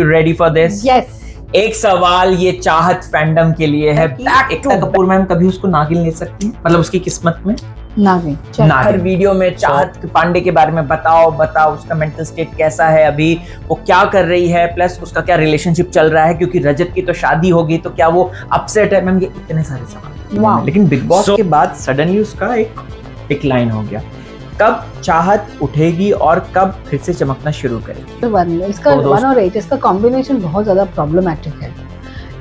ready for this? Yes. एक सवाल ये चाहत फैंडम के लिए है। एकता कपूर मैम कभी उसको नागिन ले सकती हैं? मतलब उसकी किस्मत में नागिन। हर वीडियो में चाहत पांडे के बारे में बताओ उसका मेंटल स्टेट कैसा है, अभी वो क्या कर रही है, प्लस उसका क्या रिलेशनशिप चल रहा है, क्योंकि रजत की तो शादी होगी तो क्या वो अपसेट है। मैम ये इतने सारे सवाल, लेकिन बिग बॉस के बाद सडनली उसका एक डिक्लाइन हो गया। कब चाहत उठेगी और कब फिर से चमकना शुरू करेगी? इसका 1 और 8 इसका कॉम्बिनेशन बहुत ज्यादा प्रॉब्लमैटिक है।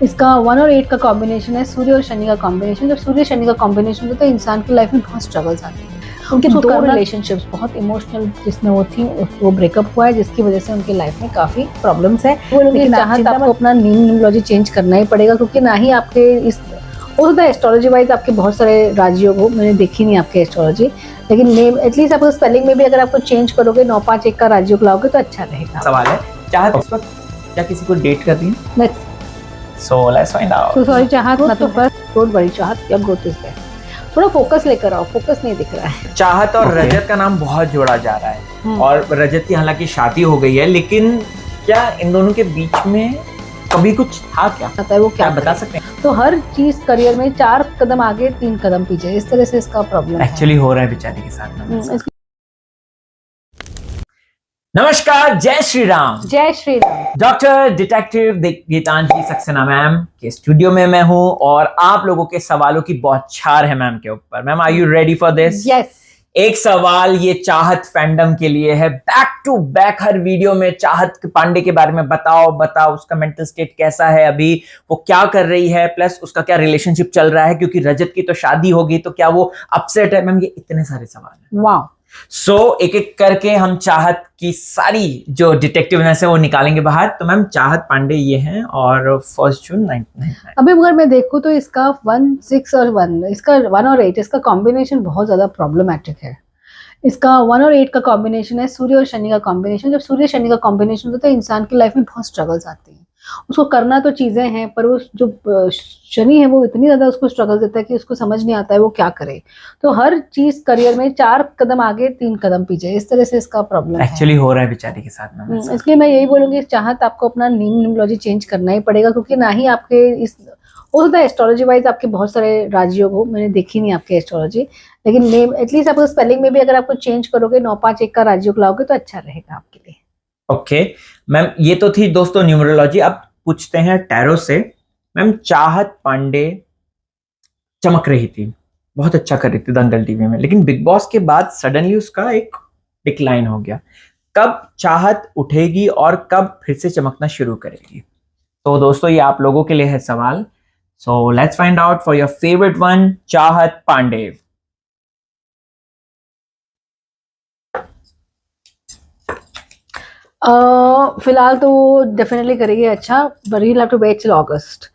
इसका 1 और 8 का कॉम्बिनेशन है, सूर्य और शनि का कॉम्बिनेशन। जब सूर्य शनि का कॉम्बिनेशन होता है तो इंसान की लाइफ में बहुत स्ट्रगल्स आते हैं। उनके दो रिलेशनशिप्स बहुत इमोशनल जिसमें वो थी, वो ब्रेकअप हुआ है, जिसकी वजह से उनकी लाइफ में काफी प्रॉब्लम्स है। लेकिन चाहत आपको अपना न्यूमरोलॉजी चेंज करना ही पड़ेगा, क्योंकि ना ही आपके इस एस्ट्रोलॉजी वाइज आपके बहुत सारे राजियों को मैंने देखी नहीं आपके एस्ट्रोलॉजी, लेकिन नेम एटलीस्ट आपको स्पेलिंग में भी अगर आपको चेंज करोगे 9-5-1 का राजियों को लाओगे तो अच्छा रहेगा। सवाल है, चाहत इस वक्त क्या किसी को डेट कर रही है? So let's find out. So sorry चाहत, मतलब पर डोंट वरी चाहत, या ग्रोथ इज देयर। थोड़ा फोकस लेकर आओ, फोकस नहीं दिख रहा है। चाहत और रजत का नाम बहुत जोड़ा जा रहा है और रजत की हालांकि शादी हो गई है, लेकिन क्या इन दोनों के बीच में कभी कुछ था क्या? पता है वो क्या बता सकते हैं? तो हर चीज करियर में 4 कदम आगे 3 कदम पीछे, इस तरह से इसका प्रॉब्लम एक्चुअली हो रहा है बेचारे के साथ। नमस्कार, जय श्री राम। जय Shri Ram. Doctor detective Geetanjali Saxena ma'am के स्टूडियो में मैं हूं और आप लोगों के सवालों की बहुत छार है मैम के ऊपर। Ma'am are you ready for this? Yes. एक सवाल ये चाहत फैंडम के लिए है। बैक टू बैक हर वीडियो में चाहत पांडे के बारे में बताओ उसका मेंटल स्टेट कैसा है, अभी वो क्या कर रही है, प्लस उसका क्या रिलेशनशिप चल रहा है, क्योंकि रजत की तो शादी होगी तो क्या वो अपसेट है। मैम ये इतने सारे सवाल हैं। वाह। सो एक एक करके हम चाहत की सारी जो डिटेक्टिवनेस है वो निकालेंगे बाहर। तो मैम चाहत पांडे ये हैं और 1 जून 1999। अभी अगर मैं देखूं तो इसका 1, 6 और 1, इसका 1 और 8 इसका कॉम्बिनेशन बहुत ज्यादा प्रॉब्लमैटिक है। इसका 1 और 8 का कॉम्बिनेशन है, सूर्य और शनि का कॉम्बिनेशन। जब सूर्य शनि का कॉम्बिनेशन होता है तो इंसान की लाइफ में बहुत स्ट्रगल्स आती हैं। उसको करना तो चीजें हैं, पर वो जो शनि है वो इतनी ज्यादा उसको स्ट्रगल देता है कि उसको समझ नहीं आता है वो क्या करे। तो हर चीज करियर में 4 कदम आगे 3 कदम पीछे, इस तरह से इसका प्रॉब्लम एक्चुअली हो रहा है बेचारे के साथ। इसलिए मैं यही बोलूंगी, चाहत आपको अपना न्यूमरोलॉजी चेंज करना ही पड़ेगा, क्योंकि ना ही आपके इस एस्ट्रोलॉजी वाइज आपके बहुत सारे राजियों को मैंने देखी नहीं आपके एस्ट्रोलॉजी, लेकिन नेम एटलीस्ट आपको स्पेलिंग में भी अगर आपको चेंज करोगे 9-5-1 का राजियों को लाओगे तो अच्छा रहेगा आपके लिए। ओके मैम, ये तो थी दोस्तों न्यूमरोलॉजी। अब पूछते हैं टैरो से। मैम चाहत पांडे चमक रही थी, बहुत अच्छा कर रही थी दंगल टीवी में, लेकिन बिग बॉस के बाद सडनली उसका एक डिक्लाइन हो गया। कब चाहत उठेगी और कब फिर से चमकना शुरू करेगी? तो दोस्तों ये आप लोगों के लिए है सवाल। So let's find out for your favourite one, Chahat Pandey. फिलहाल तो डेफिनेटली करेगी अच्छा, but you have to wait till August.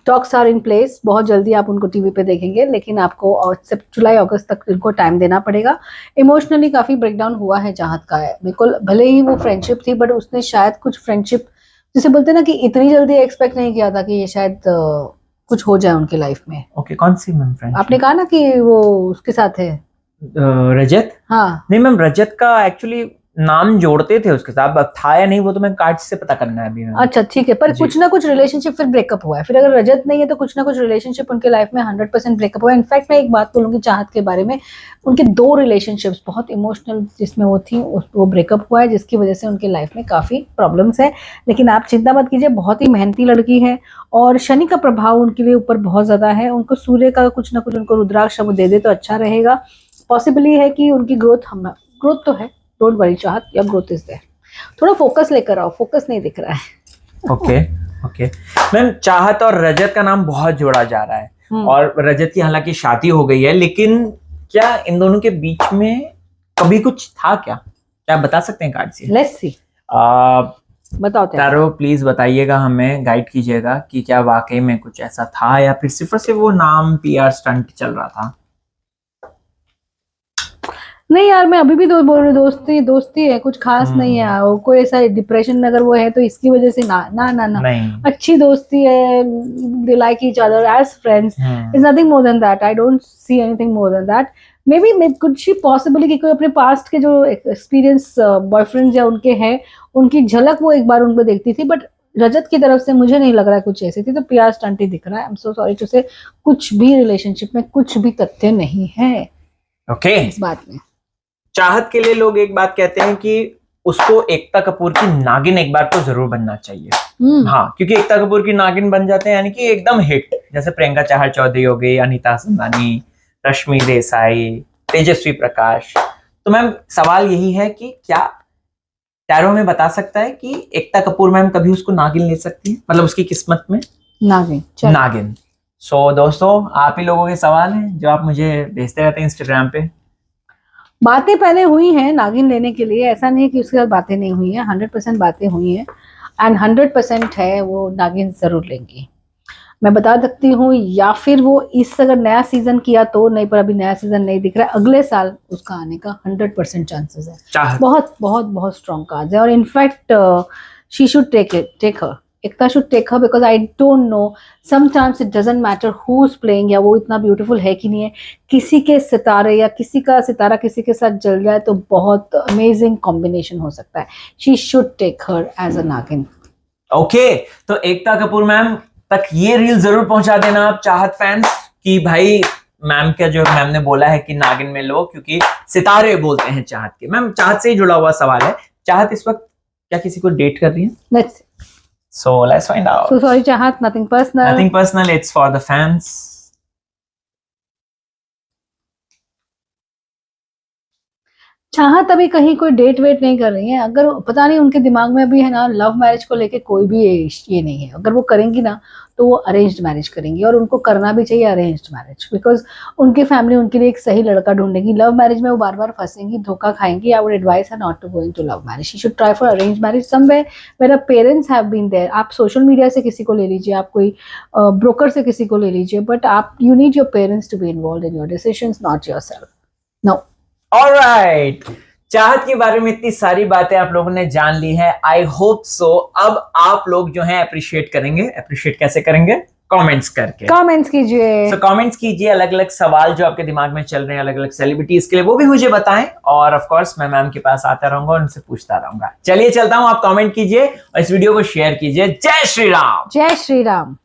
Talks are in place, बहुत जल्दी आप उनको टीवी पे देखेंगे, लेकिन आपको जुलाई अगस्त तक इनको टाइम देना पड़ेगा। इमोशनली काफी ब्रेकडाउन हुआ है चाहत का है, बिल्कुल। भले ही वो फ्रेंडशिप थी, बट उसने शायद कुछ फ्रेंडशिप जिसे बोलते हैं ना कि इतनी जल्दी एक्सपेक्ट नहीं किया था कि ये शायद कुछ हो जाए उनकी लाइफ में। ओके, कौन सी मैम फ्रेंडशिप? आपने कहा ना कि वो उसके साथ है रजत। हाँ नहीं मैम, रजत का एक्चुअली नाम जोड़ते थे उसके साथ, अब था या नहीं वो तो मैं कार्ड से पता करना है अभी। अच्छा ठीक है, पर कुछ ना कुछ रिलेशनशिप फिर ब्रेकअप हुआ है। फिर अगर रजत नहीं है तो कुछ ना कुछ रिलेशनशिप उनके लाइफ में 100% ब्रेकअप हुआ है। इनफैक्ट मैं एक बात बोलूंगी चाहत के बारे में, उनके 2 रिलेशनशिप्स बहुत इमोशनल जिसमें वो थी, वो ब्रेकअप हुआ है, जिसकी वजह से उनके लाइफ में काफी प्रॉब्लम्स है। लेकिन आप चिंता मत कीजिए, बहुत ही मेहनती लड़की है और शनि का प्रभाव उनके लिए ऊपर बहुत ज्यादा है। उनको सूर्य का कुछ ना कुछ उनको रुद्राक्ष दे दे तो अच्छा रहेगा। पॉसिबली है कि उनकी ग्रोथ तो है, डोंट वरी चाहत, या ग्रोथ इज देयर। थोड़ा फोकस लेकर आओ, फोकस नहीं दिख रहा है। ओके मैम, चाहत और रजत का नाम बहुत जोड़ा जा रहा है और रजत की हालांकि शादी हो गई है, लेकिन क्या इन दोनों के बीच में कभी कुछ था क्या बता सकते हैं कार्ड से? लेट्स सी, बताओ टैरो प्लीज बताइएगा, हमें गाइड कीजिएगा कि क्या वाकई में कुछ ऐसा था या फिर सिर्फ से वो नाम PR स्टंट चल रहा था। नहीं यार, मैं अभी भी बोल रही दोस्ती है, कुछ खास नहीं है। वो कोई ऐसा डिप्रेशन में अगर वो है तो इसकी वजह से ना ना ना ना नहीं। अच्छी दोस्ती है, they like each other as friends, is nothing more than that. I don't see anything more than that. Maybe could she possibly कि कोई अपने पास्ट के जो एक्सपीरियंस बॉयफ्रेंड्स या उनके हैं, उनकी झलक वो एक बार उनको देखती थी, बट रजत की तरफ से मुझे नहीं लग रहा है कुछ ऐसी थी, तो PR स्टंट ही दिख रहा है। I am so sorry to say, कुछ भी रिलेशनशिप में कुछ भी तथ्य नहीं है ओके। इस बात में। चाहत के लिए लोग एक बात कहते हैं कि उसको एकता कपूर की नागिन एक बार तो जरूर बनना चाहिए। हाँ, क्योंकि एकता कपूर की नागिन बन जाते हैं यानी कि एकदम हिट, जैसे प्रियंका चहर चौधरी हो गई, अनीता संदानी, रश्मि देसाई, तेजस्वी प्रकाश। तो मैम सवाल यही है कि क्या टैरो में बता सकता है कि एकता कपूर मैम कभी उसको नागिन ले सकती है, मतलब उसकी किस्मत में नागिन। सो दोस्तों, आप ही लोगों के सवाल हैं जो आप मुझे भेजते रहते हैं इंस्टाग्राम पे। बातें पहले हुई हैं नागिन लेने के लिए, ऐसा नहीं है कि उसके साथ बातें नहीं हुई हैं, 100% बातें हुई हैं एंड 100% है वो नागिन जरूर लेंगी। मैं बता सकती हूँ, या फिर वो इस अगर नया सीजन किया तो नहीं, पर अभी नया सीजन नहीं दिख रहा है, अगले साल उसका आने का 100% चांसेस है। बहुत बहुत बहुत स्ट्रॉन्ग कार्ड है। और in fact she should take her, Ekta should take her, because I don't know, sometimes it doesn't matter who is playing, या वो इतना ब्यूटीफुल है कि नहीं है, किसी के सितारे या किसी का सितारा किसी के साथ जल जाए तो बहुत अमेजिंग कॉम्बिनेशन हो सकता है। She should take her as a Naagin. Okay, तो एकता कपूर मैम तक ये रील जरूर पहुंचा देना आप चाहत फैंस कि भाई मैम का जो मैम ने बोला है कि नागिन में लो, क्योंकि सितारे बोलते हैं चाहत के। मैम चाहत से ही जुड़ा हुआ सवाल है, चाहत इस वक्त क्या किसी को डेट कर रही है? Let's find out. So sorry Chahat, nothing personal, it's for the fans. Chahat अभी कहीं कोई डेट वेट नहीं कर रही है। अगर पता नहीं उनके दिमाग में अभी है ना, लव मैरिज को लेके कोई भी ये नहीं है। अगर वो करेंगी ना तो वो अरेंज्ड मैरिज करेंगी, और उनको करना भी चाहिए अरेंज्ड मैरिज, बिकॉज उनकी फैमिली उनके लिए एक सही लड़का ढूंढेगी। लव मैरिज में वो बार बार फंसेंगी, धोखा खाएंगी। I would advise her not to going to love marriage, she should try for arranged marriage somewhere where a parents have been there. आप सोशल मीडिया से किसी को ले लीजिए, आप कोई ब्रोकर से किसी को ले लीजिए, बट आप you need your parents to be involve in your decisions, not yourself. No. Alright, Chahat के बारे में इतनी सारी बातें आप लोगों ने जान ली है। आई होप सो अब आप लोग जो है अप्रिशिएट करेंगे। अप्रिशिएट कैसे करेंगे? कमेंट्स करके। कमेंट्स कीजिए। कमेंट्स कीजिए, अलग अलग सवाल जो आपके दिमाग में चल रहे हैं अलग अलग सेलिब्रिटीज के लिए, वो भी मुझे बताएं, और ऑफ कोर्स मैं मैम के पास आता रहूंगा और उनसे पूछता रहूंगा। चलिए चलता हूं, आप कमेंट कीजिए और इस वीडियो को शेयर कीजिए। जय श्री राम। जय श्री राम।